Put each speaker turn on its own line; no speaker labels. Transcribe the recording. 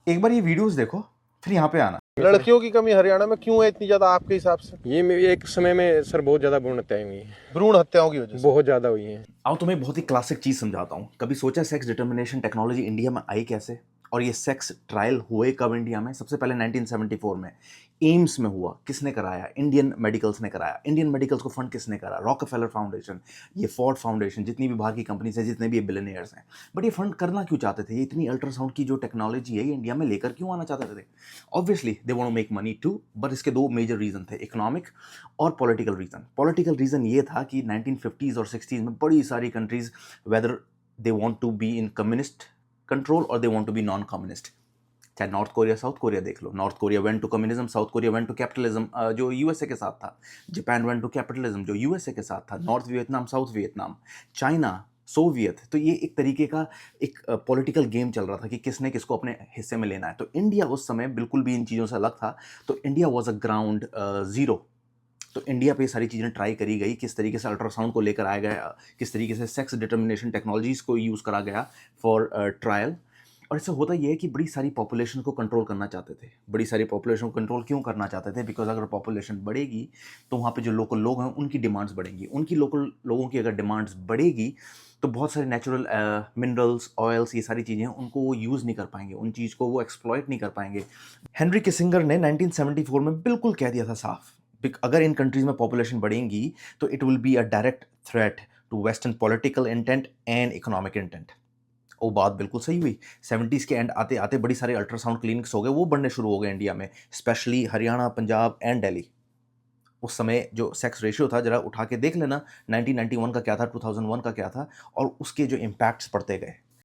एक बार ये वीडियोस देखो, फिर यहाँ पे आना।
लड़कियों की कमी हरियाणा में क्यों है इतनी ज्यादा आपके हिसाब से?
ये एक समय में सर बहुत ज्यादा भ्रूण हत्याएं हुई हैं,
भ्रूण हत्याओं की वजह से।
बहुत ज्यादा हुई हैं।
आओ तुम्हें बहुत ही क्लासिक चीज समझाता हूँ। कभी सोचा सेक्स डिटर्मिनेशन टेक्नोलॉजी इंडिया में आई कैसे, और ये सेक्स ट्रायल हुए कब इंडिया में? सबसे पहले 1974 में एम्स में हुआ। किसने कराया? इंडियन मेडिकल्स ने कराया। इंडियन मेडिकल्स को फंड किसने करा? रॉकफेलर फाउंडेशन, ये फोर्ड फाउंडेशन, जितनी भी बाहर की कंपनीज हैं, जितने भी बिलियनियर्स हैं। बट ये फंड करना क्यों चाहते थे? ये इतनी अल्ट्रासाउंड की जो टेक्नोलॉजी है ये इंडिया में लेकर क्यों आना चाहते थे? Obviously they want to make money too, but इसके दो मेजर रीजन थे, इकोनॉमिक और पॉलिटिकल रीजन। पॉलिटिकल रीजन ये था कि 1950s और 60s में बड़ी सारी countries, whether they want to be in communist control और they want to be non communist. चाहे नॉर्थ कोरिया, साउथ कोरिया देख लो। North Korea went to communism, south Korea went to capitalism, जो USA के साथ था। जापान वेंट टू कैपिटलिज्म, जो USA के साथ था। North Vietnam, south Vietnam, China, Soviet. तो ये एक तरीके का एक पॉलिटिकल गेम चल रहा था कि किसने किसको अपने हिस्से में लेना है। तो इंडिया उस समय बिल्कुल भी इन चीज़ों से अलग था। तो India was a ground zero. तो इंडिया पे सारी चीज़ें ट्राई करी गई, किस तरीके से अल्ट्रासाउंड को लेकर आया गया, किस तरीके से सेक्स डिटर्मिनेशन टेक्नोलॉजीज़ को यूज़ करा गया फॉर ट्रायल। और इससे होता ये है कि बड़ी सारी पॉपुलेशन को कंट्रोल करना चाहते थे। बड़ी सारी पॉपुलेशन को कंट्रोल क्यों करना चाहते थे? बिकॉज अगर पॉपुलेशन बढ़ेगी तो वहाँ पे जो लोकल लोग हैं उनकी डिमांड्स बढ़ेंगी। उनकी लोकल लोगों की अगर डिमांड्स बढ़ेगी तो बहुत सारे नेचुरल मिनरल्स, ऑयल्स, ये सारी चीज़ें उनको वो यूज़ नहीं कर पाएंगे, उन चीज़ को वो एक्सप्लॉइट नहीं कर पाएंगे। हेनरी किसिंगर ने 1974 में बिल्कुल कह दिया था साफ, अगर इन कंट्रीज में पॉपुलेशन बढ़ेंगी तो it will be a direct threat to western political intent and economic intent. वो बात बिल्कुल सही हुई। 70s के एंड आते आते बड़ी सारे अल्ट्रासाउंड क्लिनिक्स हो गए, वो बनने शुरू हो गए इंडिया में, स्पेशली हरियाणा, पंजाब एंड दिल्ली। उस समय जो सेक्स रेशियो था, जरा उठा के देख लेना, 1991 का क्या था, 2001 का क्या था, और उसके जो इम्पैक्ट्स पड़ते गए।